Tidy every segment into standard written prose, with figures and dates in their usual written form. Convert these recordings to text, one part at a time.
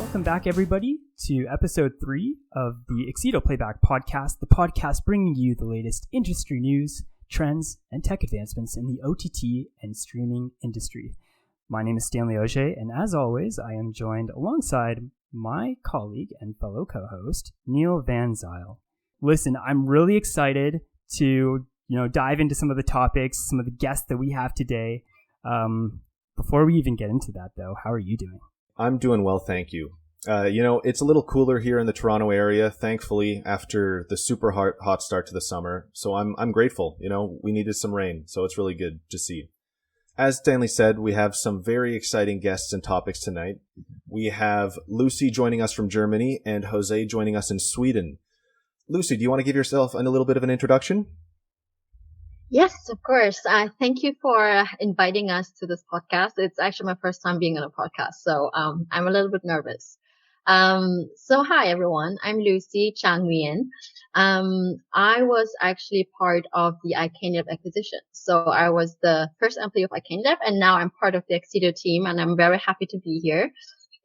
Welcome back, everybody, to episode 3 of the Accedo Playback podcast, the podcast bringing you the latest industry news, trends, and tech advancements in the OTT and streaming industry. My name is Stanley Auger, and as always, I am joined alongside my colleague and fellow co-host, Neil Van Zyl. Listen, I'm really excited to dive into some of the topics, some of the guests that we have today. Before we even get into that, though, how are you doing? I'm doing well, thank you. It's a little cooler here in the Toronto area, thankfully, after the super hot start to the summer. So I'm grateful. We needed some rain, so it's really good to see. As Stanley said, we have some very exciting guests and topics tonight. We have Lucy joining us from Germany and Jose joining us in Sweden. Lucy, do you want to give yourself a little bit of an introduction? Yes, of course. Thank you for inviting us to this podcast. It's actually my first time being on a podcast, so I'm a little bit nervous. So hi, everyone. I'm Lucy Trang Nguyen. I was actually part of the iCandyLab acquisition. So I was the first employee of iCandyLab, and now I'm part of the Accedo team, and I'm very happy to be here.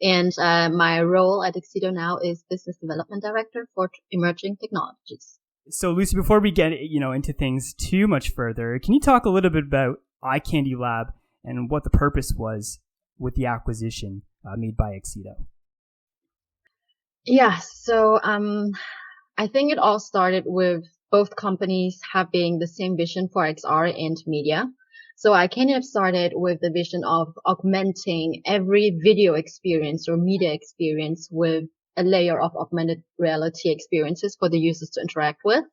And my role at Accedo now is Business Development Director for Emerging Technologies. So, Lucy, before we get into things too much further, can you talk a little bit about iCandyLab and what the purpose was with the acquisition made by Accedo? Yeah, so I think it all started with both companies having the same vision for XR and media. So iCandyLab started with the vision of augmenting every video experience or media experience with a layer of augmented reality experiences for the users to interact with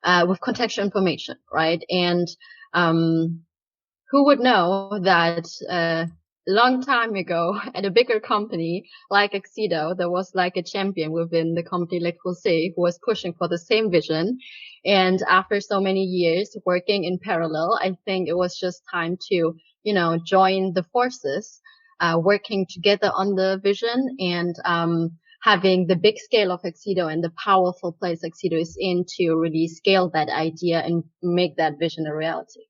contextual information, right? And who would know that a long time ago at a bigger company like Accedo, there was like a champion within the company like Jose who was pushing for the same vision. And after so many years working in parallel, I think it was just time to, join the forces, working together on the vision and having the big scale of Accedo and the powerful place Accedo is in to really scale that idea and make that vision a reality.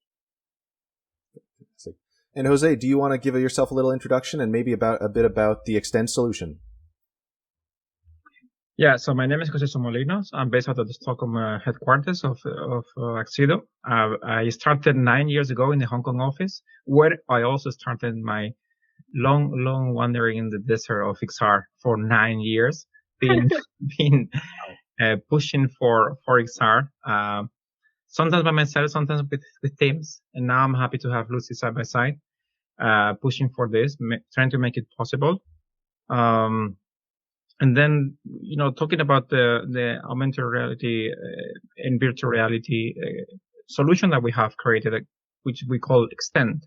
And Jose, do you want to give yourself a little introduction and maybe a bit about the Extend solution? Yeah, so my name is Jose Somolinos. I'm based out of the Stockholm headquarters of Accedo. I started 9 years ago in the Hong Kong office, where I also started my long wandering in the desert of XR for 9 years, been pushing for XR, sometimes by myself, sometimes with teams. And now I'm happy to have Lucy side by side, pushing for this, trying to make it possible. And then, talking about the augmented reality and virtual reality solution that we have created, which we call Extend.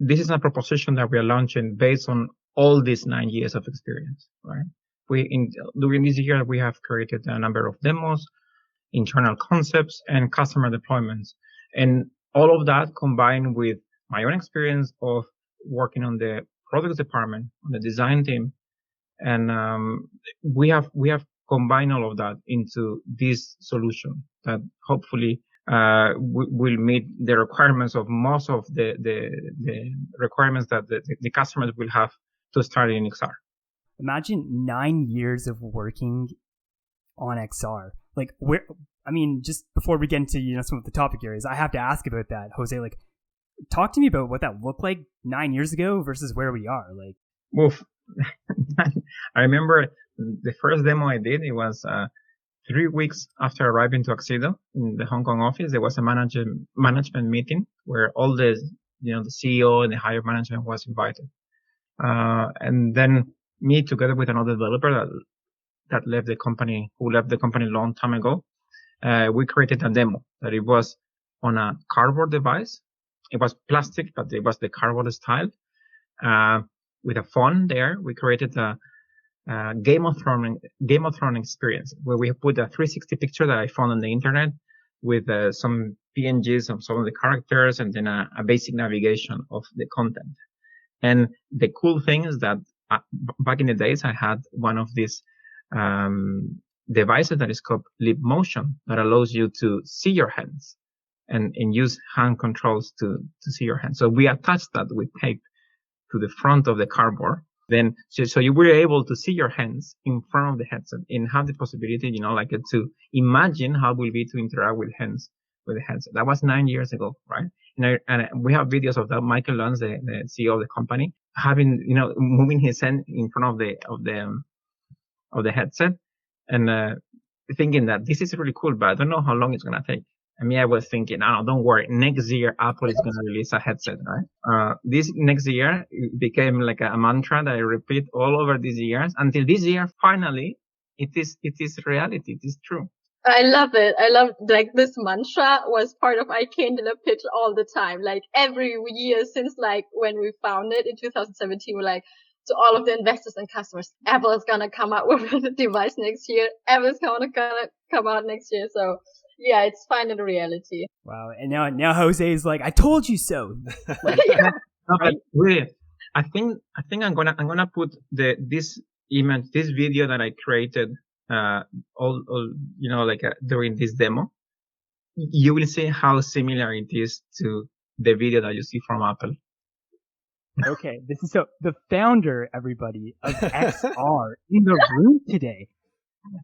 This is a proposition that we are launching based on all these 9 years of experience, right? During this year, we have created a number of demos, internal concepts, and customer deployments. And all of that combined with my own experience of working on the products department, on the design team. And we have combined all of that into this solution that hopefully will meet the requirements of most of the requirements that the customers will have to start in XR. Imagine 9 years of working on XR. Just before we get into some of the topic areas, I have to ask about that, Jose. Talk to me about what that looked like 9 years ago versus where we are. Oof. I remember the first demo I did. It was 3 weeks after arriving to Accedo in the Hong Kong office. There was a management meeting where all the CEO and the higher management was invited. And then me together with another developer that left the company a long time ago, we created a demo that it was on a cardboard device. It was plastic, but it was the cardboard style. With a phone there, we created a Game of Thrones experience where we put a 360 picture that I found on the internet with some PNGs of some of the characters and then a basic navigation of the content. And the cool thing is that back in the days, I had one of these devices that is called Leap Motion that allows you to see your hands and use hand controls to see your hands. So we attached that with tape to the front of the cardboard Then, so you were able to see your hands in front of the headset and have the possibility, like to imagine how it will be to interact with hands with the headset. That was 9 years ago, right? And we have videos of that. Michael Lance, the CEO of the company, having, moving his hand in front of the headset and, thinking that this is really cool, but I don't know how long it's going to take. I mean, I was thinking, oh, don't worry. Next year, Apple is going to release a headset, right? This next year became like a mantra that I repeat all over these years until this year, finally, it is reality. It is true. I love it. I love, like, this mantra was part of iCane in a pitch all the time. Like, every year since, like, when we founded in 2017, we're like, to all of the investors and customers, Apple is going to come out with a device next year. Apple's going to come out next year. So, yeah, it's finally reality. Wow. And now Jose is like, I told you so. Like, no, but really, I think I'm gonna put this image, this video that I created, during this demo. You will see how similar it is to the video that you see from Apple. Okay, this is the founder, everybody, of XR in the room today.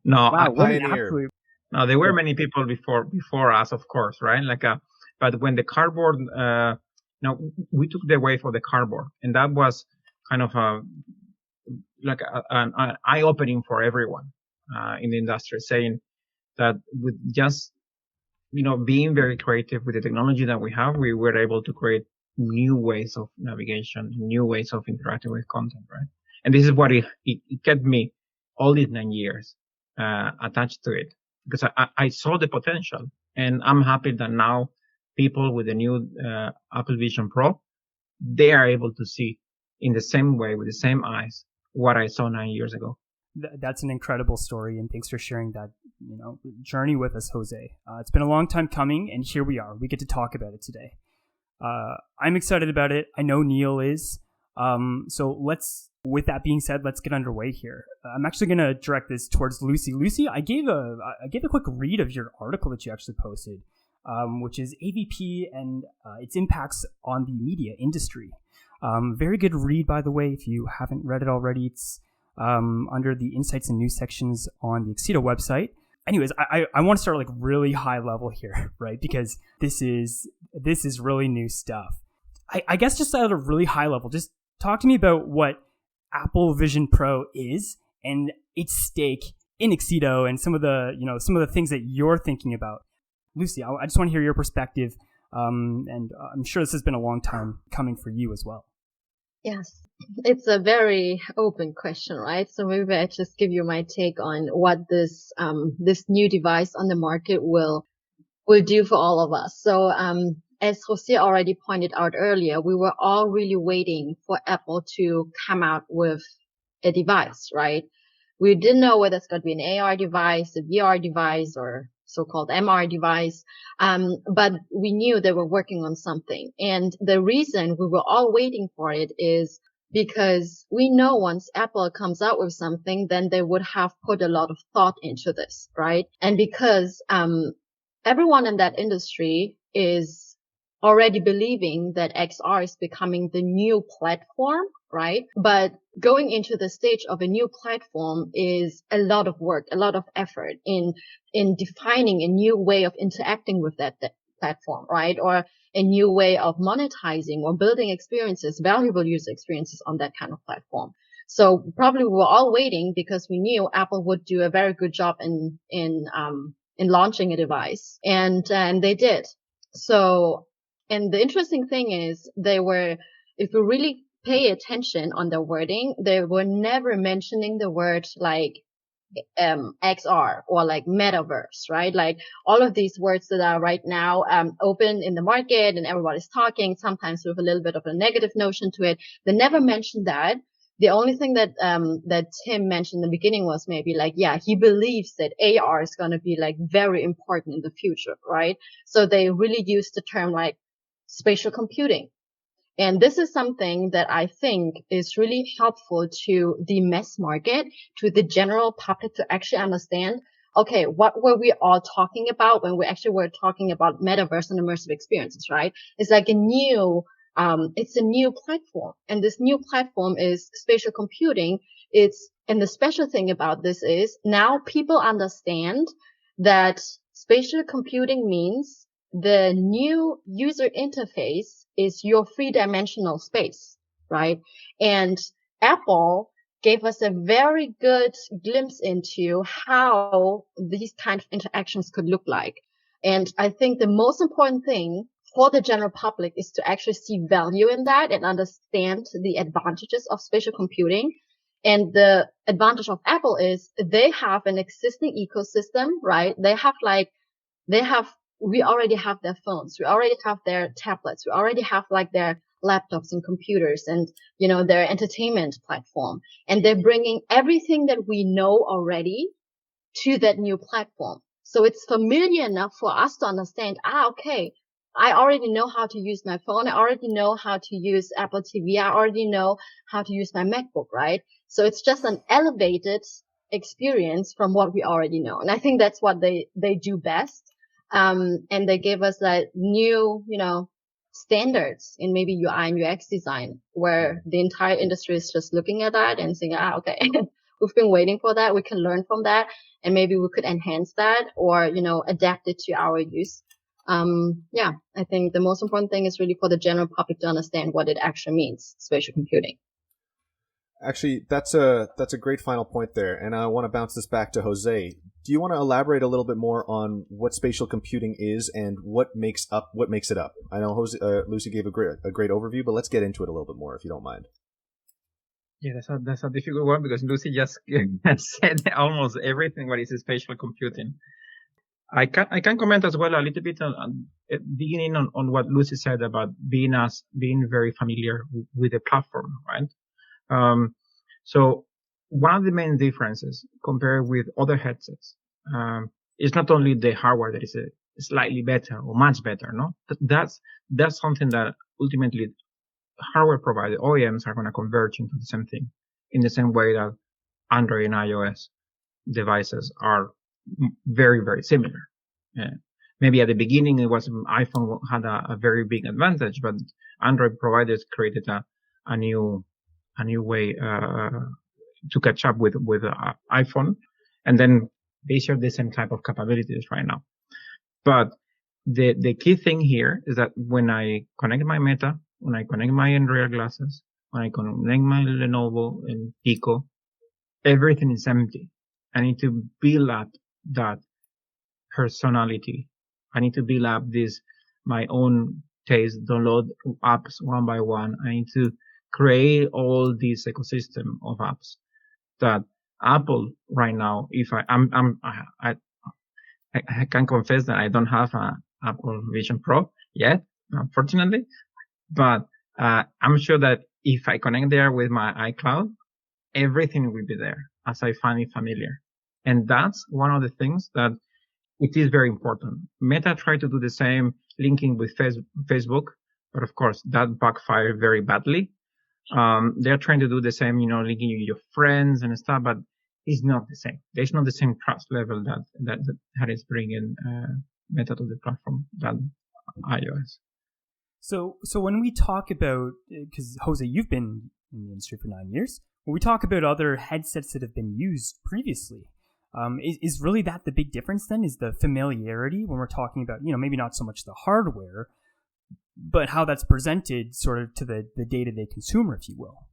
No, wow, what an pioneer. absolute. No, there were many people before us, of course, right? But when the cardboard, we took the way for the cardboard, and that was kind of an eye-opening for everyone in the industry, saying that with just being very creative with the technology that we have, we were able to create new ways of navigation, new ways of interacting with content, right? And this is what it kept me all these 9 years attached to it, because I saw the potential, and I'm happy that now people with the new Apple Vision Pro, they are able to see in the same way, with the same eyes, what I saw 9 years ago. That's an incredible story, and thanks for sharing that journey with us, Jose. It's been a long time coming, and here we are. We get to talk about it today. I'm excited about it. I know Neil is. So with that being said, let's get underway here. I'm actually going to direct this towards Lucy. Lucy, I gave a quick read of your article that you actually posted, which is AVP and its impacts on the media industry. Very good read, by the way. If you haven't read it already, it's under the insights and news sections on the Accedo website. Anyways, I want to start like really high level here, right? Because this is really new stuff. I guess just at a really high level, just talk to me about what Apple Vision Pro is and its stake in Accedo and some of the things that you're thinking about. Lucy, I just want to hear your perspective, and I'm sure this has been a long time coming for you as well. Yes, it's a very open question, right? So maybe I just give you my take on what this new device on the market will do for all of us. So, as Jose already pointed out earlier, we were all really waiting for Apple to come out with a device, right? We didn't know whether it's going to be an AR device, a VR device, or so-called MR device. But we knew they were working on something. And the reason we were all waiting for it is because we know once Apple comes out with something, then they would have put a lot of thought into this, right? And because, everyone in that industry is already believing that XR is becoming the new platform, right? But going into the stage of a new platform is a lot of work, a lot of effort in defining a new way of interacting with that platform, right? Or a new way of monetizing or building experiences, valuable user experiences on that kind of platform. So probably we were all waiting because we knew Apple would do a very good job in launching a device, and they did. So, and the interesting thing is if you really pay attention on the wording, they were never mentioning the word like XR or like metaverse, right? Like all of these words that are right now open in the market and everybody's talking, sometimes with a little bit of a negative notion to it. They never mentioned that. The only thing that Tim mentioned in the beginning was maybe like, yeah, he believes that AR is going to be like very important in the future, right? So they really used the term like spatial computing. And this is something that I think is really helpful to the mass market, to the general public to actually understand, okay, what were we all talking about when we actually were talking about metaverse and immersive experiences, right? It's like a new it's a new platform, and this new platform is spatial computing. And the special thing about this is now people understand that spatial computing means the new user interface is your three-dimensional space, right? And Apple gave us a very good glimpse into how these kind of interactions could look like. And I think the most important thing for the general public is to actually see value in that and understand the advantages of spatial computing. And the advantage of Apple is they have an existing ecosystem, right? We already have their phones. We already have their tablets. We already have like their laptops and computers and, their entertainment platform. And they're bringing everything that we know already to that new platform. So it's familiar enough for us to understand, okay, I already know how to use my phone. I already know how to use Apple TV. I already know how to use my MacBook, right? So it's just an elevated experience from what we already know. And I think that's what they do best. And they gave us that new, standards in maybe UI and UX design, where the entire industry is just looking at that and saying, okay, we've been waiting for that. We can learn from that, and maybe we could enhance that or, adapt it to our use. I think the most important thing is really for the general public to understand what it actually means, spatial computing. Actually, that's a great final point there, and I want to bounce this back to Jose. Do you want to elaborate a little bit more on what spatial computing is and what makes it up? I know Lucy gave a great overview, but let's get into it a little bit more, if you don't mind. Yeah, that's a difficult one because Lucy just said almost everything what is spatial computing. I can comment as well a little bit on beginning on what Lucy said about being very familiar with the platform, right? So one of the main differences compared with other headsets is not only the hardware that is slightly better or much better, no? That's something that ultimately hardware provider OEMs are going to converge into the same thing in the same way that Android and iOS devices are very, very similar. Maybe at the beginning iPhone had a very big advantage, but Android providers created a new way to catch up with iPhone, and then they share the same type of capabilities right now. But the key thing here is that when I connect my Meta, when I connect my Android glasses, when I connect my Lenovo and Pico, everything is empty. I need to build up that personality. I need to build up my own taste, download apps one by one. I need to create all this ecosystem of apps that Apple right now, if I can confess that I don't have a Apple Vision Pro yet, unfortunately, but I'm sure that if I connect there with my iCloud, everything will be there as I find it familiar. And that's one of the things that it is very important. Meta tried to do the same linking with Facebook, but of course that backfired very badly. They're trying to do the same, linking your friends and stuff, but it's not the same. There's not the same trust level that is bringing Meta to the platform than iOS. So when we talk about, because Jose, you've been in the industry for 9 years, when we talk about other headsets that have been used previously, is really that the big difference then? Is the familiarity when we're talking about, maybe not so much the hardware, but how that's presented sort of to the day-to-day consumer, if you will?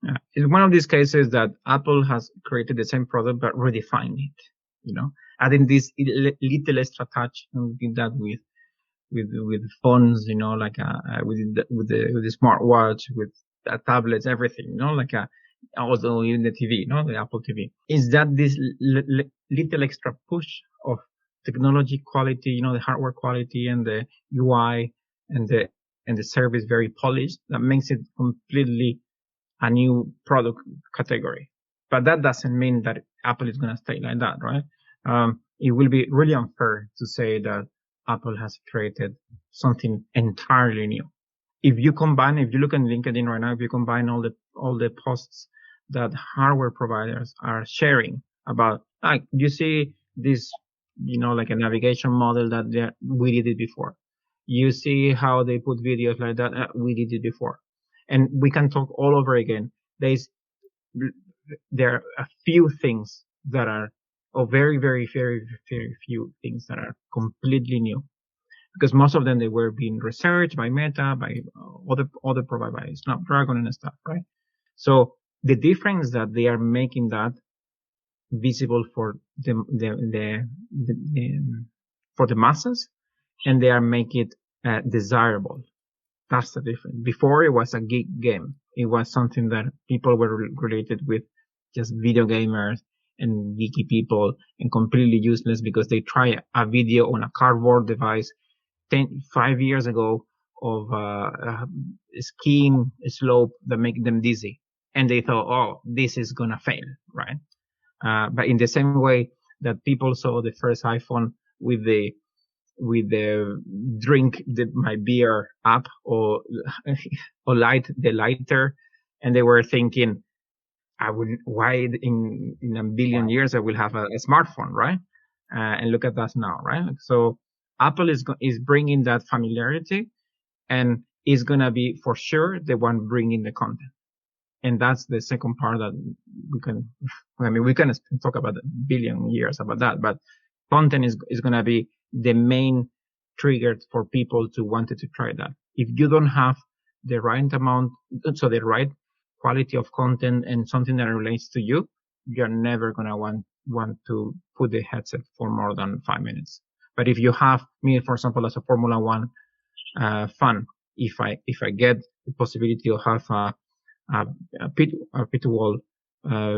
Yeah. It's one of these cases that Apple has created the same product but redefined it, adding this little extra touch, and we did that with phones, like with the smartwatch, with tablets, everything, also even the TV, the Apple TV. Is that this little extra push of technology quality, the hardware quality and the UI and the service very polished that makes it completely a new product category. But that doesn't mean that Apple is going to stay like that, right? It will be really unfair to say that Apple has created something entirely new. If you look at LinkedIn right now, if you combine all the posts that hardware providers are sharing about, like, you see this, like a navigation model that we did it before. You see how they put videos like that. We did it before, and we can talk all over again. There are a few things that are, or very, very, very, very few things that are completely new, because most of them, they were being researched by Meta, by other providers, by Snapdragon and stuff, right? So the difference that they are making that visible for for the masses, and they are making it desirable. That's the difference. Before, it was a geek game. It was something that people were related with, just video gamers and geeky people, and completely useless because they try a video on a cardboard device 5 years ago of a skiing slope that make them dizzy, and they thought, oh, this is gonna fail, right? But in the same way that people saw the first iPhone with the drink my beer app, or light the lighter, and they were thinking, why in a billion years I will have a smartphone, right? And look at us now, right? So Apple is bringing that familiarity, and is gonna be for sure the one bringing the content. And that's the second part that we can talk about a billion years about that, but content is going to be the main trigger for people to want to try that. If you don't have the right amount, so the right quality of content and something that relates to you, you're never going to want to put the headset for more than 5 minutes. But if you have me, for example, as a Formula One fan, if I get the possibility to have a pit wall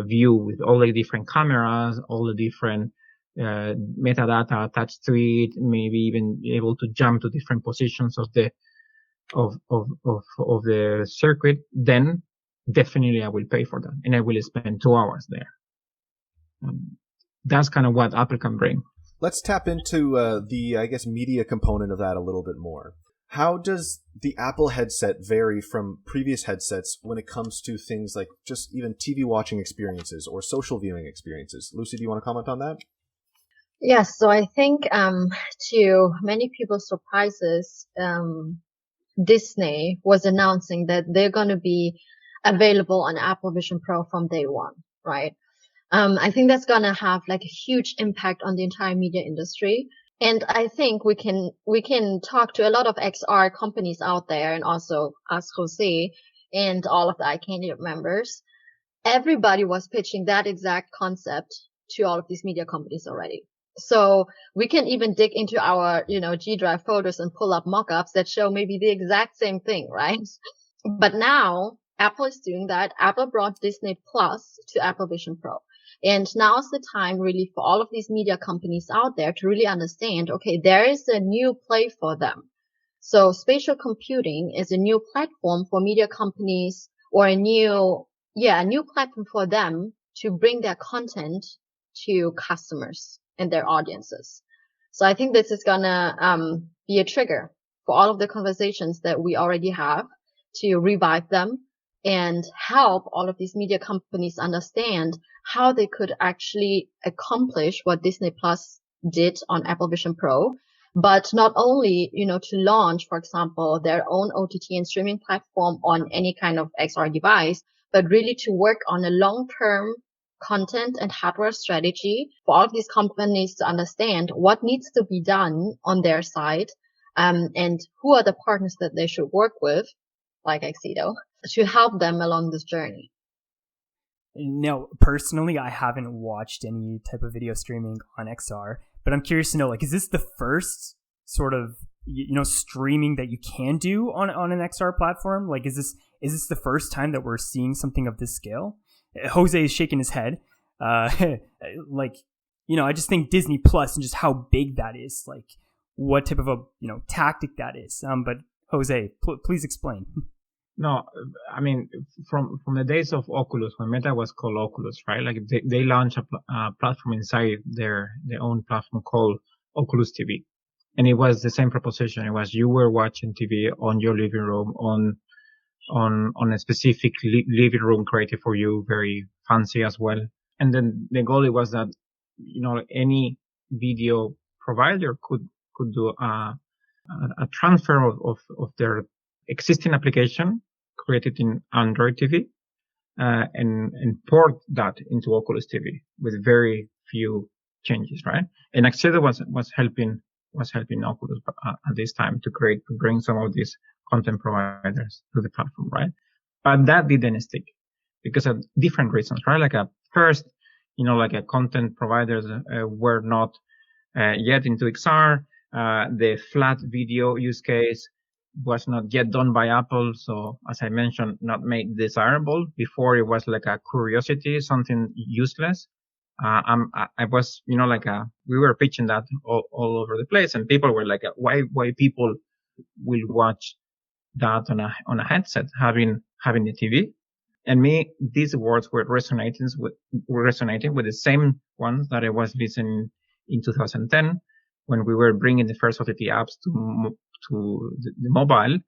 view with all the different cameras, all the different metadata attached to it, maybe even able to jump to different positions of the circuit, then definitely I will pay for that, and I will spend 2 hours there. That's kind of what Apple can bring. Let's tap into the, I guess, media component of that a little bit more. How does the Apple headset vary from previous headsets when it comes to things like just even TV watching experiences or social viewing experiences? Lucy, do you want to comment on that? Yes, so I think to many people's surprises, Disney was announcing that they're going to be available on Apple Vision Pro from day one, right? I think that's going to have like a huge impact on the entire media industry. And I think we can talk to a lot of XR companies out there, and also ask Jose and all of the iCandidate members. Everybody was pitching that exact concept to all of these media companies already. So we can even dig into our, G Drive folders and pull up mockups that show maybe the exact same thing, right? But now Apple is doing that. Apple brought Disney Plus to Apple Vision Pro. And now's the time really for all of these media companies out there to really understand, okay, there is a new play for them. So spatial computing is a new platform for media companies, or a new platform for them to bring their content to customers and their audiences. So I think this is gonna be a trigger for all of the conversations that we already have to revive them and help all of these media companies understand how they could actually accomplish what Disney Plus did on Apple Vision Pro, but not only, to launch, for example, their own OTT and streaming platform on any kind of XR device, but really to work on a long-term content and hardware strategy for all of these companies to understand what needs to be done on their side, and who are the partners that they should work with, like Accedo, to help them along this journey. Now, personally, I haven't watched any type of video streaming on XR, but I'm curious to know, is this the first sort of, streaming that you can do on an XR platform? Is this the first time that we're seeing something of this scale? Jose is shaking his head. I just think Disney Plus and just how big that is, what type of a, tactic that is. But Jose, please explain. No, I mean, from the days of Oculus, when Meta was called Oculus, right? They launched a platform inside their own platform called Oculus TV. And it was the same proposition. It was, you were watching TV on your living room, on a specific living room created for you, very fancy as well. And then the goal was that, any video provider could do a transfer of their existing application created in Android TV, and port that into Oculus TV with very few changes, right? And Accedo was helping Oculus at this time to bring some of these content providers to the platform, right? But that didn't stick because of different reasons, right? Like first, content providers were not yet into XR. The flat video use case was not yet done by Apple. So as I mentioned, not made desirable. Before it was like a curiosity, something useless. I was, we were pitching that all over the place, and people were like, why people will watch that on a headset having the TV? And these words were resonating with the same ones that I was listening in 2010 when we were bringing the first OTT apps to the mobile,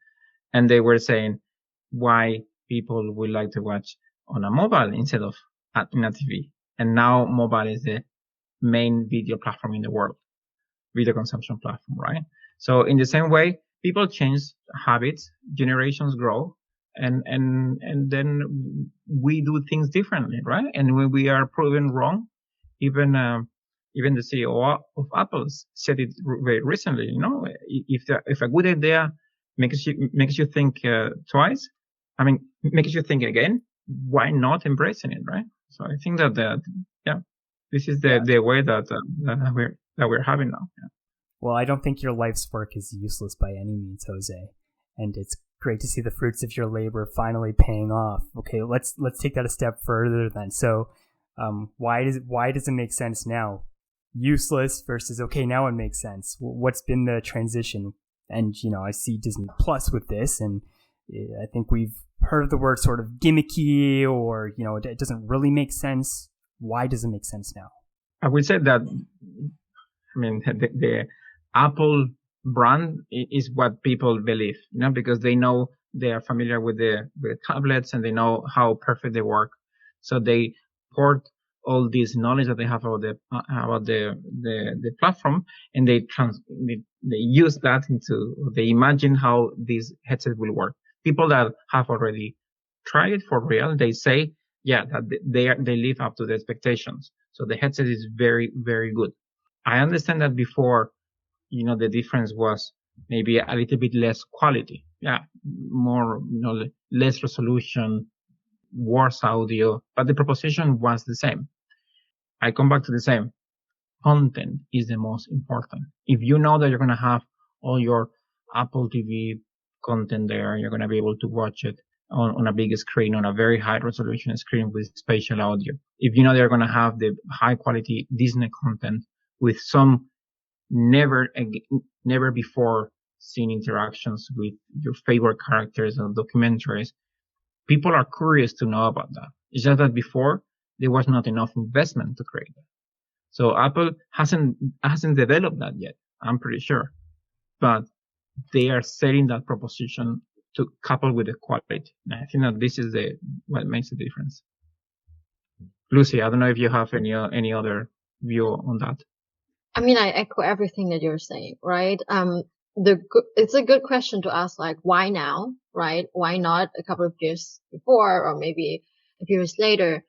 and they were saying why people would like to watch on a mobile instead of in a TV. And now mobile is the main video platform in the world, video consumption platform, right? So in the same way, people change habits, generations grow, and then we do things differently, right? And when we are proven wrong, even the CEO of Apple said it very recently. If a good idea makes you think twice, makes you think again, why not embracing it, right? So I think that this is the way that we're having now. Yeah. Well, I don't think your life's work is useless by any means, Jose, and it's great to see the fruits of your labor finally paying off. Okay, let's take that a step further then. So, why does it make sense now? Useless versus okay, now it makes sense. What's been the transition? And I see Disney Plus with this, and I think we've heard the word sort of gimmicky, or it doesn't really make sense. Why does it make sense now? I would say that the Apple brand is what people believe, because they know, they are familiar with the tablets, and they know how perfect they work. So they port all this knowledge that they have about the platform, and they use that they imagine how this headset will work. People that have already tried it for real, they say, that they live up to the expectations. So the headset is very, very good. I understand that before, the difference was maybe a little bit less quality. Yeah, more, less resolution, worse audio, but the proposition was the same. I come back to the same. Content is the most important. If you know that you're going to have all your Apple TV content there, you're going to be able to watch it on a big screen, on a very high resolution screen with spatial audio. If you know they're going to have the high quality Disney content with some never before seen interactions with your favorite characters and documentaries, people are curious to know about that. It's just that before there was not enough investment to create that. So Apple hasn't developed that yet, I'm pretty sure. But they are setting that proposition to couple with the quality. And I think that this is what makes the difference. Lucy, I don't know if you have any other view on that. I echo everything that you're saying, right? It's a good question to ask, like, why now, right? Why not a couple of years before, or maybe a few years later?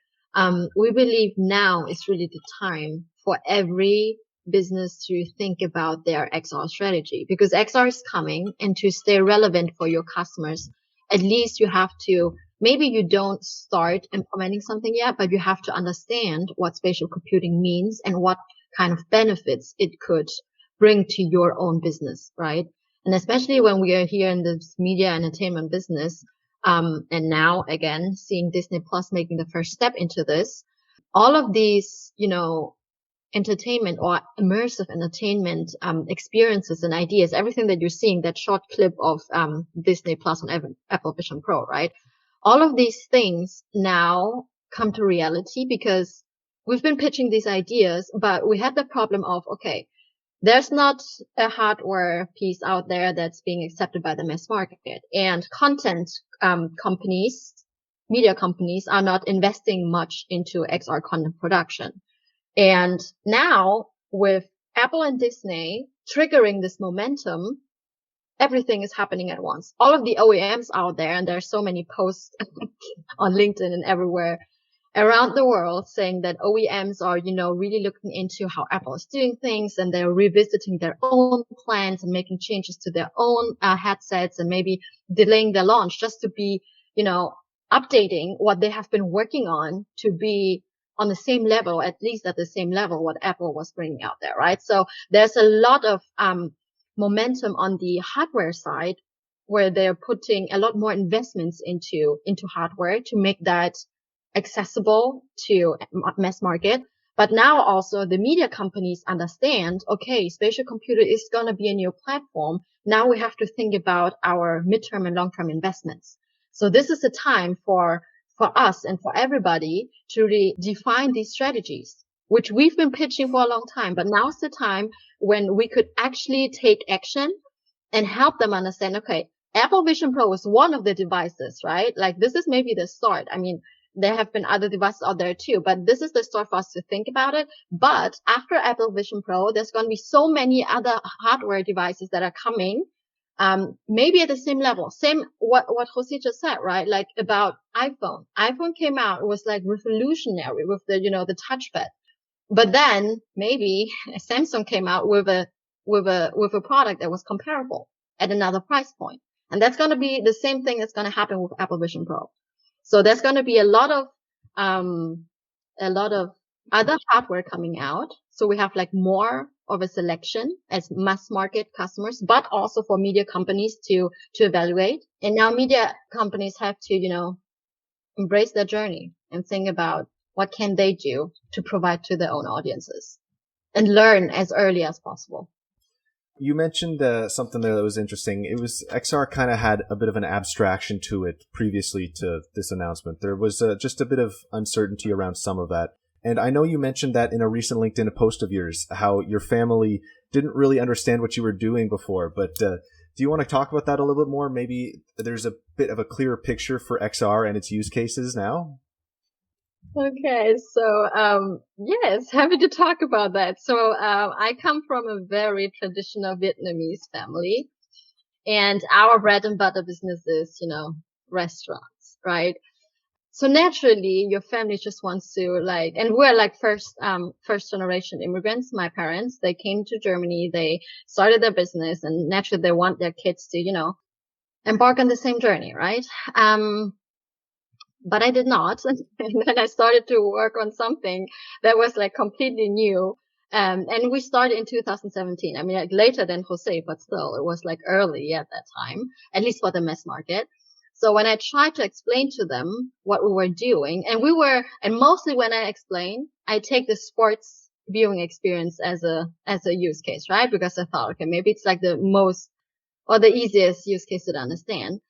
We believe now is really the time for every business to think about their XR strategy, because XR is coming, and to stay relevant for your customers, at least you have to, maybe you don't start implementing something yet, but you have to understand what spatial computing means and what kind of benefits it could bring to your own business, right? And especially when we are here in this media entertainment business, and now again, seeing Disney Plus making the first step into this, all of these, entertainment or immersive entertainment, experiences and ideas, everything that you're seeing, that short clip of, Disney Plus on Apple Vision Pro, right? All of these things now come to reality because we've been pitching these ideas, but we had the problem of, okay, there's not a hardware piece out there that's being accepted by the mass market, and content companies, media companies are not investing much into XR content production. And now with Apple and Disney triggering this momentum, everything is happening at once. All of the OEMs out there, and there's so many posts on LinkedIn and everywhere around the world saying that OEMs are, really looking into how Apple is doing things, and they're revisiting their own plans and making changes to their own headsets and maybe delaying their launch just to be, updating what they have been working on to be on the same level, at least at the same level what Apple was bringing out there, right? So there's a lot of momentum on the hardware side where they're putting a lot more investments into hardware to make that accessible to mass market. But now also the media companies understand, okay, spatial computer is going to be a new platform. Now we have to think about our midterm and long-term investments. So this is the time for us and for everybody to redefine these strategies, which we've been pitching for a long time. But now's the time when we could actually take action and help them understand, okay, Apple Vision Pro is one of the devices, right? Like this is maybe the start. I mean, there have been other devices out there too, but this is the start for us to think about it. But after Apple Vision Pro, there's going to be so many other hardware devices that are coming. Maybe at the same level, same what Jose just said, right? Like about iPhone. iPhone came out, it was like revolutionary with the, the touchpad. But then maybe Samsung came out with a product that was comparable at another price point. And that's going to be the same thing that's going to happen with Apple Vision Pro. So there's going to be a lot of other hardware coming out. So we have like more of a selection as mass market customers, but also for media companies to evaluate. And now media companies have to, embrace their journey and think about what can they do to provide to their own audiences and learn as early as possible. You mentioned something there that was interesting. It was XR kind of had a bit of an abstraction to it previously to this announcement. There was just a bit of uncertainty around some of that. And I know you mentioned that in a recent LinkedIn post of yours, how your family didn't really understand what you were doing before. But do you want to talk about that a little bit more? Maybe there's a bit of a clearer picture for XR and its use cases now? Okay, so yes, happy to talk about that. So I come from a very traditional Vietnamese family, and our bread and butter business is, restaurants, right? So naturally, your family just wants to and we're like first generation immigrants. My parents, they came to Germany, they started their business, and naturally they want their kids to, embark on the same journey, right? But I did not. And then I started to work on something that was like completely new. And we started in 2017. I mean, like later than Jose, but still it was like early at that time, at least for the mass market. So when I tried to explain to them what we were doing, and mostly when I explain, I take the sports viewing experience as a use case, right? Because I thought, okay, maybe it's like the most or the easiest use case to understand.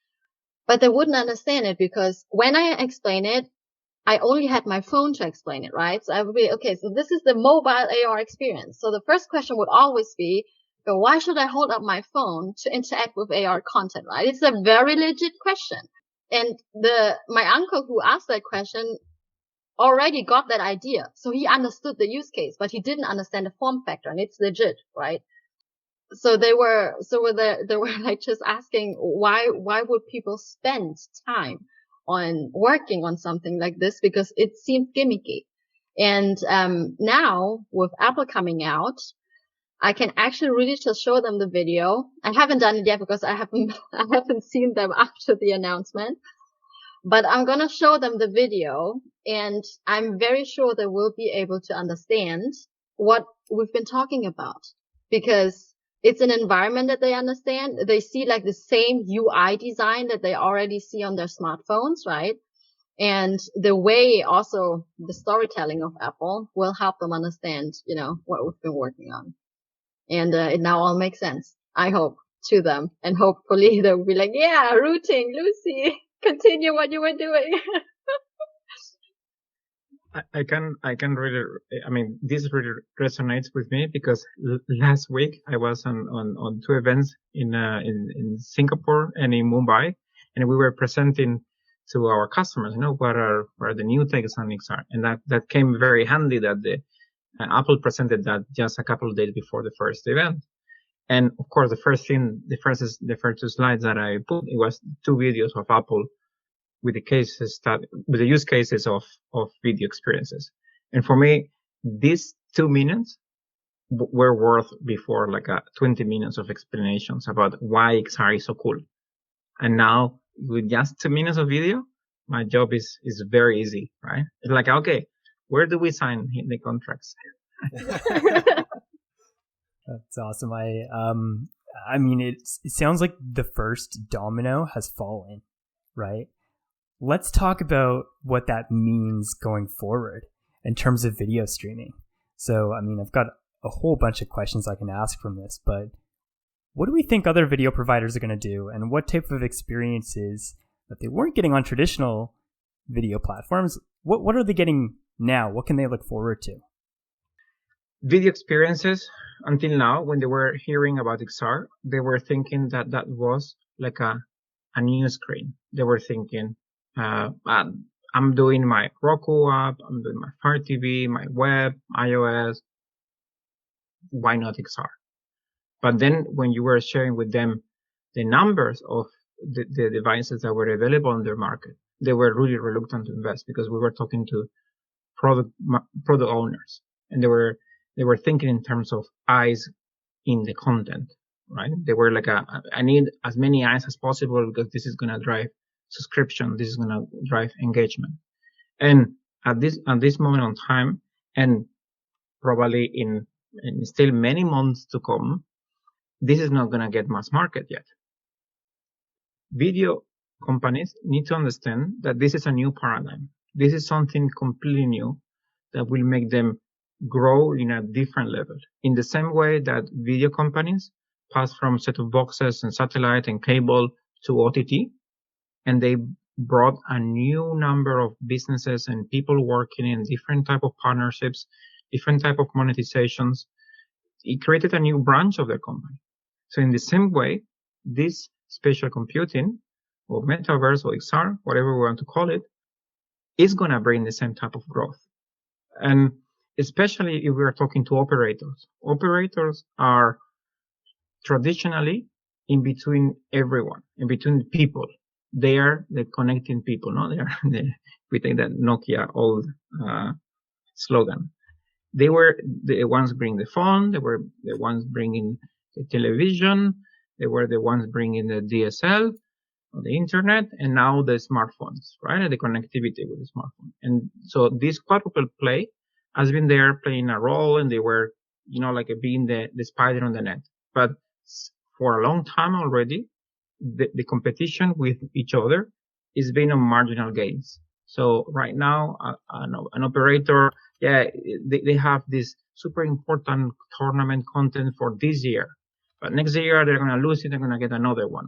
But they wouldn't understand it because when I explain it, I only had my phone to explain it, right? So I would be, okay, so this is the mobile AR experience. So the first question would always be, why should I hold up my phone to interact with AR content, right? It's a very legit question. And my uncle who asked that question already got that idea. So he understood the use case, but he didn't understand the form factor, and it's legit, right? So they were like just asking why would people spend time on working on something like this, because it seemed gimmicky. And now with Apple coming out, I can actually really just show them the video. I haven't done it yet because I haven't seen them after the announcement, but I'm going to show them the video, and I'm very sure they will be able to understand what we've been talking about, because it's an environment that they understand. They see like the same UI design that they already see on their smartphones, right? And the way also the storytelling of Apple will help them understand, what we've been working on. And it now all makes sense, I hope, to them. And hopefully they'll be like, yeah, rooting, Lucy, continue what you were doing. I can really, I mean, this really resonates with me because last week I was on two events in Singapore and in Mumbai, and we were presenting to our customers, what are the new takes on XR. And that came very handy that Apple presented that just a couple of days before the first event. And of course, the first two slides that I put, it was 2 videos of Apple with the use cases of video experiences. And for me, these 2 minutes were worth before like 20 minutes of explanations about why XR is so cool. And now with just 2 minutes of video, my job is very easy, right? It's like, okay, where do we sign the contracts? That's awesome. I mean, it sounds like the first domino has fallen, right? Let's talk about what that means going forward in terms of video streaming. So, I mean, I've got a whole bunch of questions I can ask from this, but what do we think other video providers are going to do, and what type of experiences that they weren't getting on traditional video platforms, what are they getting now? What can they look forward to? Video experiences, until now, when they were hearing about XR, they were thinking that was like a new screen. They were thinking, I'm doing my Roku app, I'm doing my Fire TV, my web, iOS. Why not XR? But then when you were sharing with them the numbers of the devices that were available on their market, they were really reluctant to invest, because we were talking to product owners, and they were thinking in terms of eyes in the content, right? They were like, I need as many eyes as possible, because this is going to drive subscription. This is going to drive engagement. And at this moment on time, and probably in still many months to come, this is not going to get mass market yet. Video companies need to understand that this is a new paradigm. This is something completely new that will make them grow in a different level. In the same way that video companies pass from set-top boxes and satellite and cable to OTT, and they brought a new number of businesses and people working in different type of partnerships, different type of monetizations. It created a new branch of their company. So in the same way, this spatial computing or metaverse or XR, whatever we want to call it, is going to bring the same type of growth. And especially if we are talking to operators. Operators are traditionally in between everyone, in between people. They are the connecting people, no? We take that Nokia old slogan. They were the ones bringing the phone. They were the ones bringing the television. They were the ones bringing the DSL, or the internet, and now the smartphones, right? And the connectivity with the smartphone. And so this quadruple play has been there playing a role, and they were, like being the spider on the net. But for a long time already, the competition with each other is being on marginal gains. So right now, an operator, they have this super important tournament content for this year, but next year they're going to lose it. They're going to get another one.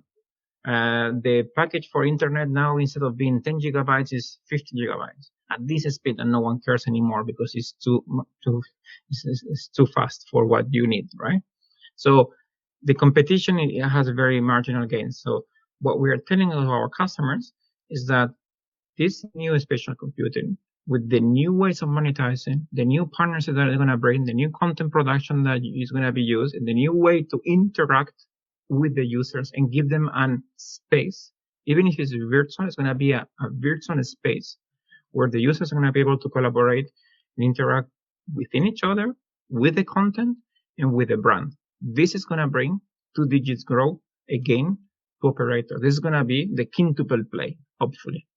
The package for internet now, instead of being 10 gigabytes, is 50 gigabytes at this speed, and no one cares anymore because it's too fast for what you need, right? So the competition, it has very marginal gains. So what we are telling our customers is that this new spatial computing, with the new ways of monetizing, the new partnerships that are going to bring, the new content production that is going to be used, and the new way to interact with the users and give them a space, even if it's virtual, it's going to be a virtual space where the users are going to be able to collaborate and interact within each other, with the content, and with the brand. This is going to bring 2 digits growth again to operators. This is going to be the quintuple play, hopefully.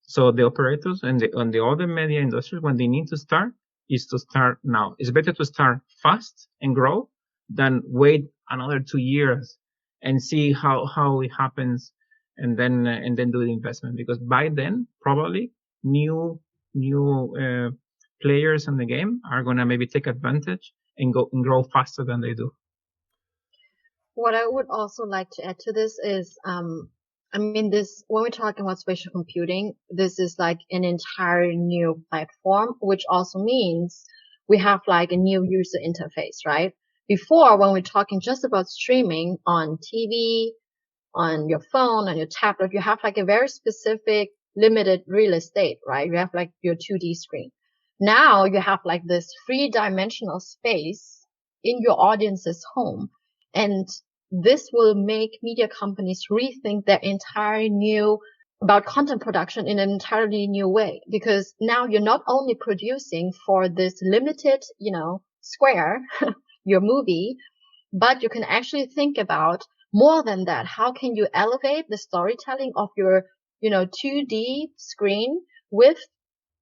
So the operators and the other media industries, when they need to start, is to start now. It's better to start fast and grow than wait another 2 years and see how it happens, and then do the investment, because by then probably new players in the game are gonna maybe take advantage and grow faster than they do. What I would also like to add to this is, when we're talking about spatial computing, this is like an entire new platform, which also means we have like a new user interface, right? Before, when we're talking just about streaming on TV, on your phone, on your tablet, you have like a very specific limited real estate, right? You have like your 2D screen. Now you have like this 3-dimensional space in your audience's home. And this will make media companies rethink their about content production in an entirely new way, because now you're not only producing for this limited, square, your movie, but you can actually think about more than that. How can you elevate the storytelling of your, 2D screen with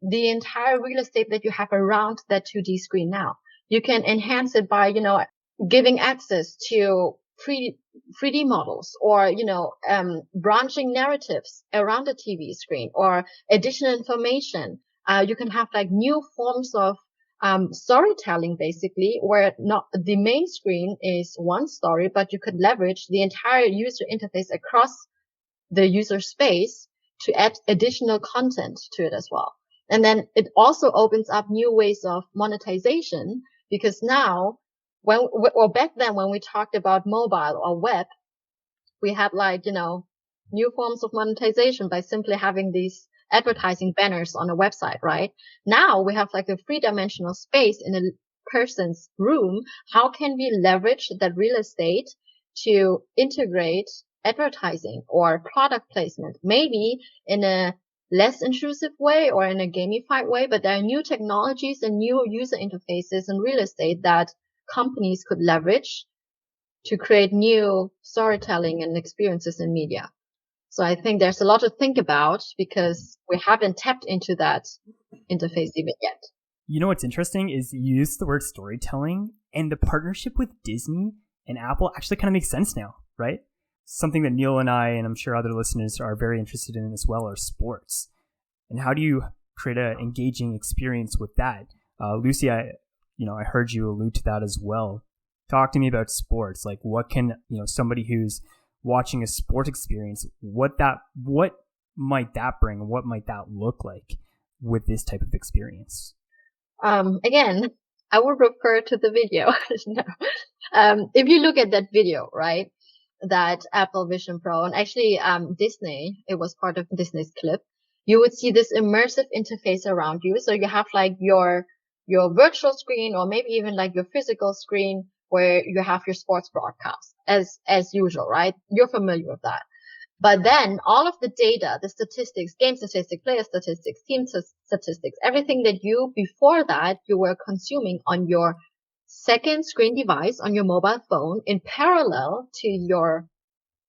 the entire real estate that you have around that 2D screen now? You can enhance it by, giving access to 3D models, or, branching narratives around the TV screen, or additional information. You can have like new forms of storytelling, basically, where not the main screen is one story, but you could leverage the entire user interface across the user space to add additional content to it as well. And then it also opens up new ways of monetization, because now back then when we talked about mobile or web, we had new forms of monetization by simply having these advertising banners on a website, right? Now we have like a three-dimensional space in a person's room. How can we leverage that real estate to integrate advertising or product placement, maybe in a less intrusive way or in a gamified way? But there are new technologies and new user interfaces and real estate that companies could leverage to create new storytelling and experiences in media. So I think there's a lot to think about, because we haven't tapped into that interface even yet. You know what's interesting is you use the word storytelling, and the partnership with Disney and Apple actually kind of makes sense now, right? Something that Neil and I, and I'm sure other listeners, are very interested in as well, are sports. And how do you create an engaging experience with that? Lucy, I heard you allude to that as well. Talk to me about sports. Like, what can, somebody who's watching a sport experience, what might that bring? What might that look like with this type of experience? Again, I would refer to the video. If you look at that video, right, that Apple Vision Pro, and actually Disney, it was part of Disney's clip, you would see this immersive interface around you. So you have like your virtual screen, or maybe even like your physical screen, where you have your sports broadcast as usual, right? You're familiar with that. But then all of the data, the statistics, game statistics, player statistics, team statistics, everything that before that you were consuming on your second screen device, on your mobile phone, in parallel to your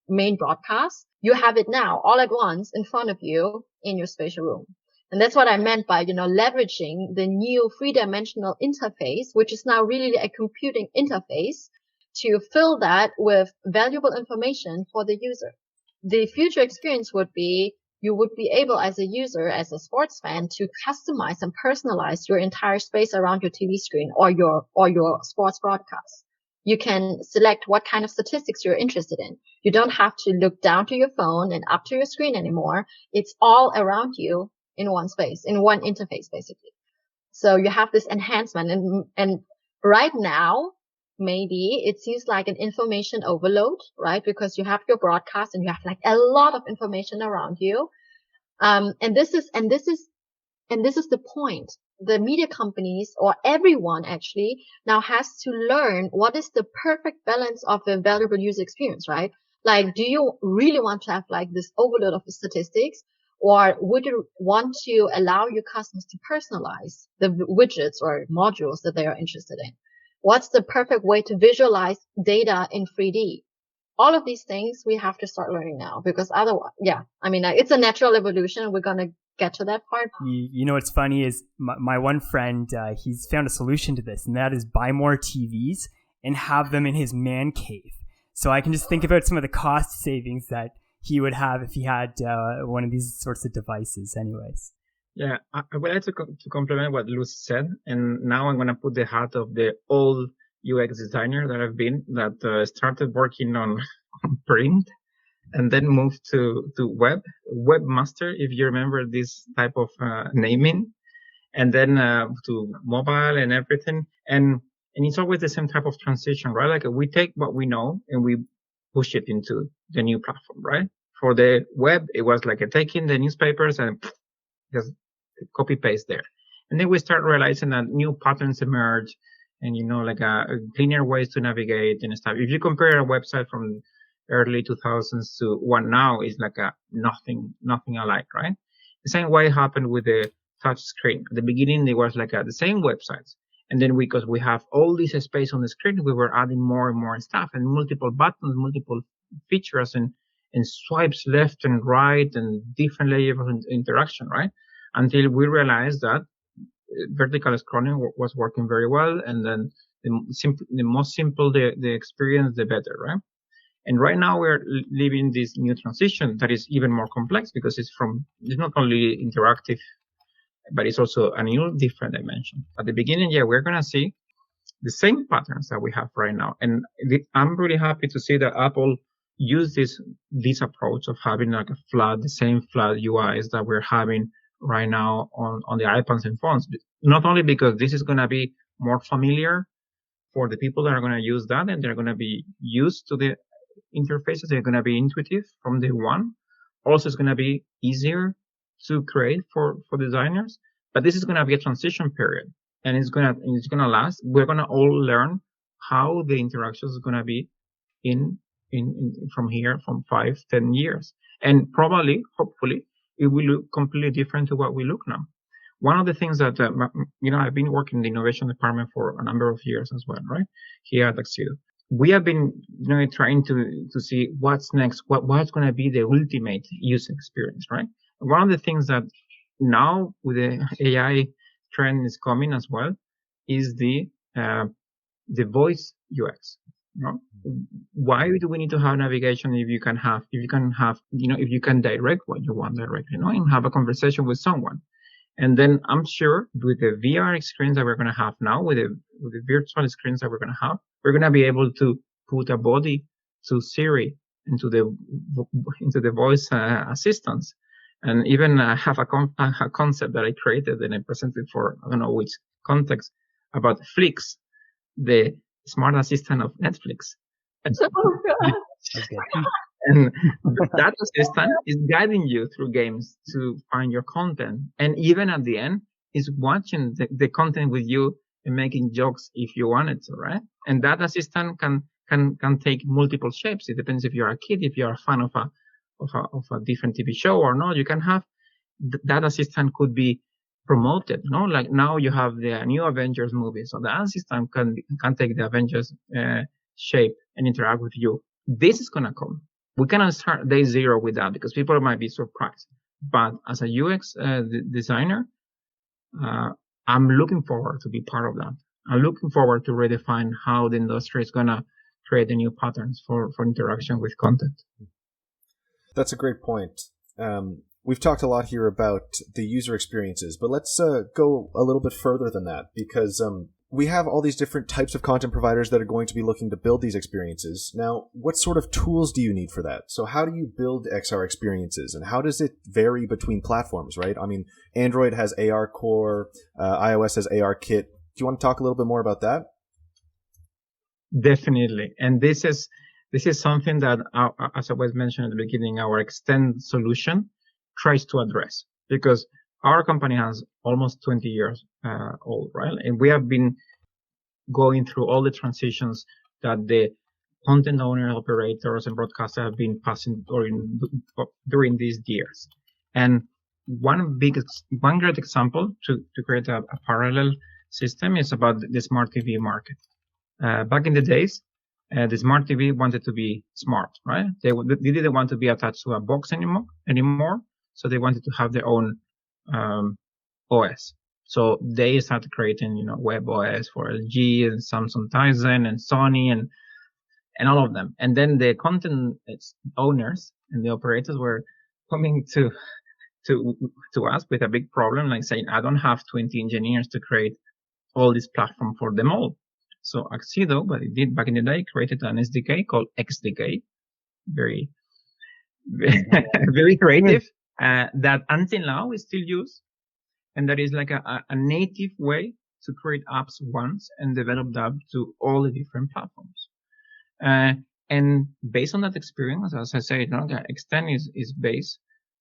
main broadcast, you have it now all at once in front of you in your spatial room. And that's what I meant by, leveraging the new three-dimensional interface, which is now really a computing interface, to fill that with valuable information for the user. The future experience would be, you would be able as a user, as a sports fan, to customize and personalize your entire space around your TV screen or your sports broadcast. You can select what kind of statistics you're interested in. You don't have to look down to your phone and up to your screen anymore. It's all around you in one space, in one interface, basically. So you have this enhancement, and right now, maybe it seems like an information overload, right? Because you have your broadcast and you have like a lot of information around you. And this is the point. The media companies, or everyone actually, now has to learn what is the perfect balance of a valuable user experience, right? Like, do you really want to have like this overload of the statistics? Or would you want to allow your customers to personalize the widgets or modules that they are interested in? What's the perfect way to visualize data in 3D? All of these things we have to start learning now, because otherwise, it's a natural evolution. We're going to get to that part. You know what's funny is my one friend, he's found a solution to this, and that is buy more TVs and have them in his man cave. So I can just think about some of the cost savings that he would have if he had one of these sorts of devices anyways. Yeah, I would like to complement what Lucy said. And now I'm going to put the hat of the old UX designer that I've been, that started working on print and then moved to webmaster, if you remember this type of naming, and then to mobile and everything. And it's always the same type of transition, right? Like, we take what we know and we push it into the new platform, right? For the web, it was like taking the newspapers and just copy paste there. And then we start realizing that new patterns emerge, and, like a cleaner ways to navigate and stuff. If you compare a website from early 2000s to one now, is like a nothing alike, right? The same way happened with the touch screen. At the beginning, it was like the same websites. And then because we have all this space on the screen, we were adding more and more stuff and multiple buttons, multiple features and swipes left and right and different layers of interaction, right? Until we realized that vertical scrolling was working very well. And then the more simple the experience, the better, right? And right now we're living this new transition that is even more complex because it's not only interactive, but it's also a new different dimension. At the beginning, we're going to see the same patterns that we have right now. And I'm really happy to see that Apple use this approach of having like the same flat UIs that we're having right now on the iPads and phones. Not only because this is going to be more familiar for the people that are going to use that, and they're going to be used to the interfaces. They're going to be intuitive from day one. Also, it's going to be easier to create for designers, but this is going to be a transition period, and it's going to last. We're going to all learn how the interactions is going to be in from here, from 5-10 years, and probably, hopefully, it will look completely different to what we look now. One of the things that I've been working in the innovation department for a number of years as well, right? Here at Accedo. We have been trying to see what's next, what's going to be the ultimate user experience, right? One of the things that now with the AI trend is coming as well is the voice UX. Why do we need to have navigation if you can direct what you want directly, and have a conversation with someone? And then I'm sure with the VR experience that we're going to have now, with the virtual screens that we're going to have, we're going to be able to put a body to Siri into the voice assistants, and even have a concept that I created and I presented for I don't know which context about Flix, the smart assistant of Netflix. Oh, God. And that assistant is guiding you through games to find your content, and even at the end is watching the content with you and making jokes if you wanted to, right? And that assistant can take multiple shapes. It depends if you're a kid, if you're a fan of a different TV show or not. You can have that assistant could be promoted, like now you have the new Avengers movie, so the assistant can take the Avengers shape and interact with you. This is gonna come. We cannot start day zero with that because people might be surprised. But as a UX designer, I'm looking forward to be part of that. I'm looking forward to redefine how the industry is gonna create the new patterns for interaction with content. That's a great point. We've talked a lot here about the user experiences, but let's go a little bit further than that, because we have all these different types of content providers that are going to be looking to build these experiences. Now, what sort of tools do you need for that? So how do you build XR experiences, and how does it vary between platforms, right? I mean, Android has AR Core, iOS has AR Kit. Do you want to talk a little bit more about that? Definitely. And this is something that, as I was mentioned at the beginning, our Extend solution tries to address, because our company has almost 20 years old, right? And we have been going through all the transitions that the content owner, operators, and broadcasters have been passing during these years. And one great example to create a parallel system is about the smart TV market. Back in the days, the smart TV wanted to be smart, right? They didn't want to be attached to a box anymore. So they wanted to have their own OS. So they started creating, web OS for LG and Samsung Tizen and Sony and all of them. And then the content owners and the operators were coming to us with a big problem, like saying, I don't have 20 engineers to create all this platform for them all. So Accedo, what it did back in the day, created an SDK called XDK. Very, very creative. That until now is still used, and that is like a native way to create apps once and develop them to all the different platforms. And based on that experience, as I said, the Extend is based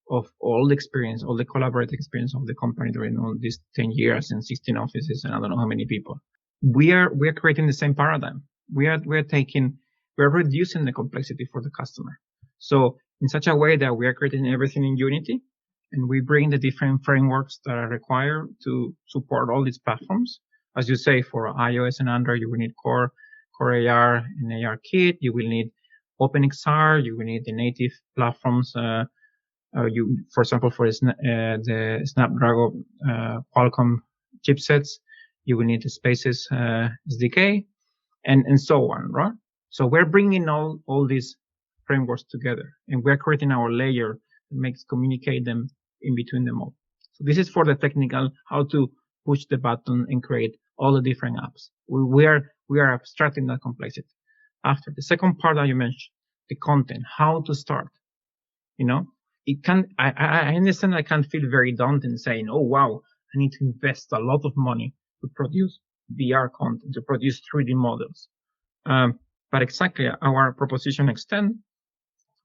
of all the experience, all the collaborative experience of the company during all these 10 years and 16 offices and I don't know how many people. we are creating the same paradigm. We are reducing the complexity for the customer. So in such a way that we are creating everything in Unity, and we bring the different frameworks that are required to support all these platforms. As you say, for iOS and Android, you will need Core AR and AR Kit. You will need OpenXR. You will need the native platforms. For example, for the Snapdragon Qualcomm chipsets, you will need the Spaces SDK, and so on, right? So we're bringing all these frameworks together, and we're creating our layer that makes communicate them in between them all. So this is for the technical, how to push the button and create all the different apps. We are abstracting that complexity. After the second part that you mentioned, the content, how to start. I understand I can feel very daunting saying, oh wow, I need to invest a lot of money to produce VR content, to produce 3D models. But exactly our proposition extend,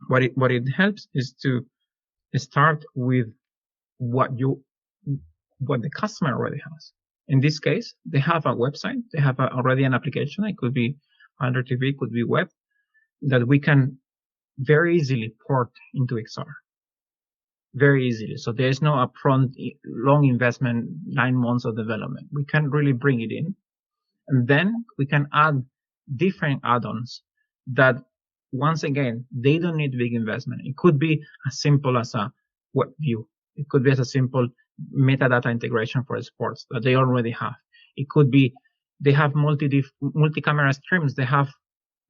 what it helps is to start with what the customer already has. In this case, they have a website, they have already an application. It could be Android TV, it could be web, that we can very easily port into XR. Very easily. So there is no upfront long investment, 9 months of development. We can really bring it in. And then we can add different add-ons that, once again, they don't need big investment. It could be as simple as a web view. It could be as a simple metadata integration for sports that they already have. It could be they have multi-camera streams. They have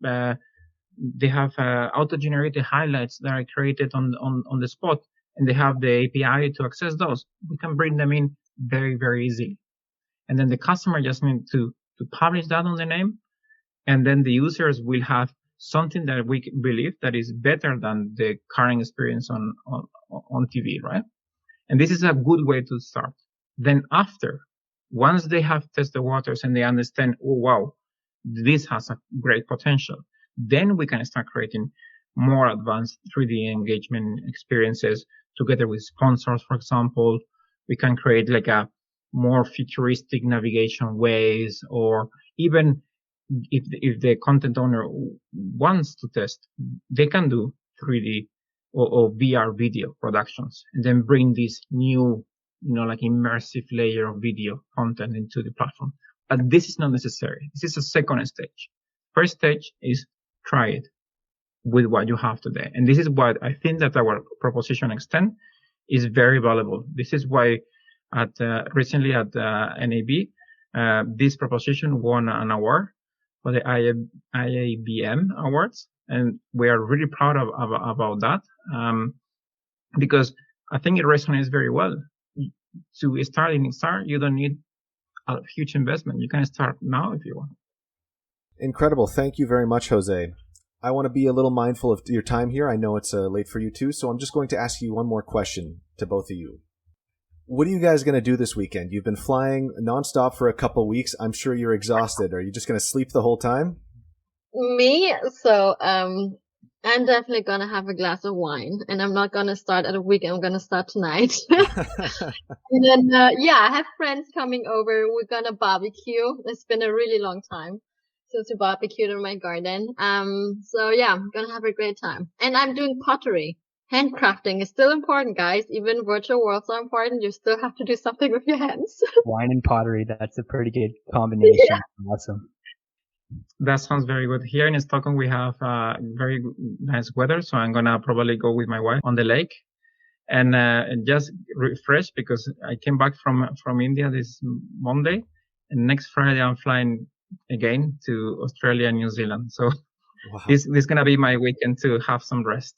auto-generated highlights that are created on the spot, and they have the API to access those. We can bring them in very, very easily. And then the customer just needs to publish that on the name, and then the users will have something that we believe that is better than the current experience on TV, right? And this is a good way to start. Then once they have tested the waters and they understand, oh wow, this has a great potential, then we can start creating more advanced 3D engagement experiences together with sponsors, for example. We can create like a more futuristic navigation ways, or even if the content owner wants to test, they can do 3D or VR video productions and then bring this new, like immersive layer of video content into the platform. But this is not necessary. This is a second stage. First stage is try it with what you have today. And this is what I think that our proposition extend is very valuable. This is why recently at NAB, this proposition won an award for the IABM awards. And we are really proud about that, because I think it resonates very well. To start in XR, you don't need a huge investment. You can start now if you want. Incredible. Thank you very much, Jose. I want to be a little mindful of your time here. I know it's late for you too, so I'm just going to ask you one more question to both of you. What are you guys going to do this weekend? You've been flying nonstop for a couple weeks. I'm sure you're exhausted. Are you just going to sleep the whole time? Me? So, I'm definitely going to have a glass of wine, and I'm not going to start at a weekend. I'm going to start tonight. And then, I have friends coming over. We're going to barbecue. It's been a really long time since we barbecued in my garden. I'm going to have a great time. And I'm doing pottery. Handcrafting is still important, guys. Even virtual worlds are important. You still have to do something with your hands. Wine and pottery, that's a pretty good combination. Yeah. Awesome. That sounds very good. Here in Stockholm, we have very nice weather, so I'm going to probably go with my wife on the lake and just refresh, because I came back from India this Monday, and next Friday I'm flying again to Australia and New Zealand. So wow. This is going to be my weekend to have some rest.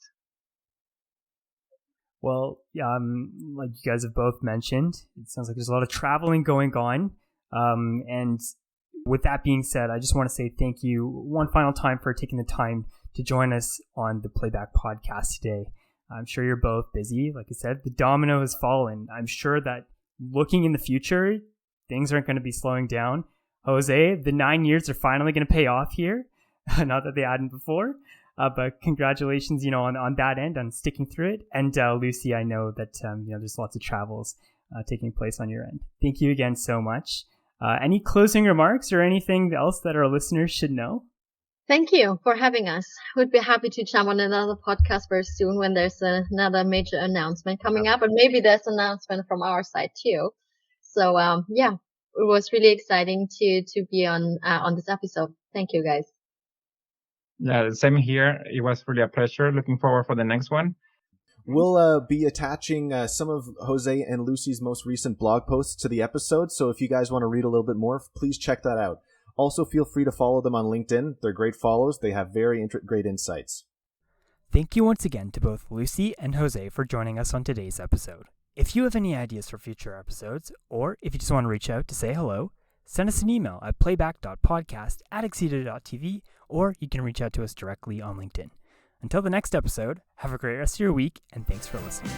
Well, like you guys have both mentioned, it sounds like there's a lot of traveling going on. And with that being said, I just want to say thank you one final time for taking the time to join us on the Playback podcast today. I'm sure you're both busy. Like I said, the domino has fallen. I'm sure that looking in the future, things aren't going to be slowing down. Jose, the 9 years are finally going to pay off here. Not that they hadn't before. But congratulations, on that end, on sticking through it. And Lucy, I know that there's lots of travels taking place on your end. Thank you again so much. Any closing remarks or anything else that our listeners should know? Thank you for having us. We'd be happy to jump on another podcast very soon when there's another major announcement coming up, and maybe there's an announcement from our side too. So it was really exciting to be on this episode. Thank you, guys. Yeah, same here. It was really a pleasure. Looking forward for the next one. We'll be attaching some of Jose and Lucy's most recent blog posts to the episode, so if you guys want to read a little bit more, please check that out. Also, feel free to follow them on LinkedIn. They're great follows. They have very great insights. Thank you once again to both Lucy and Jose for joining us on today's episode. If you have any ideas for future episodes, or if you just want to reach out to say hello, send us an email at playback.podcast@accedo.tv, or you can reach out to us directly on LinkedIn. Until the next episode, have a great rest of your week, and thanks for listening.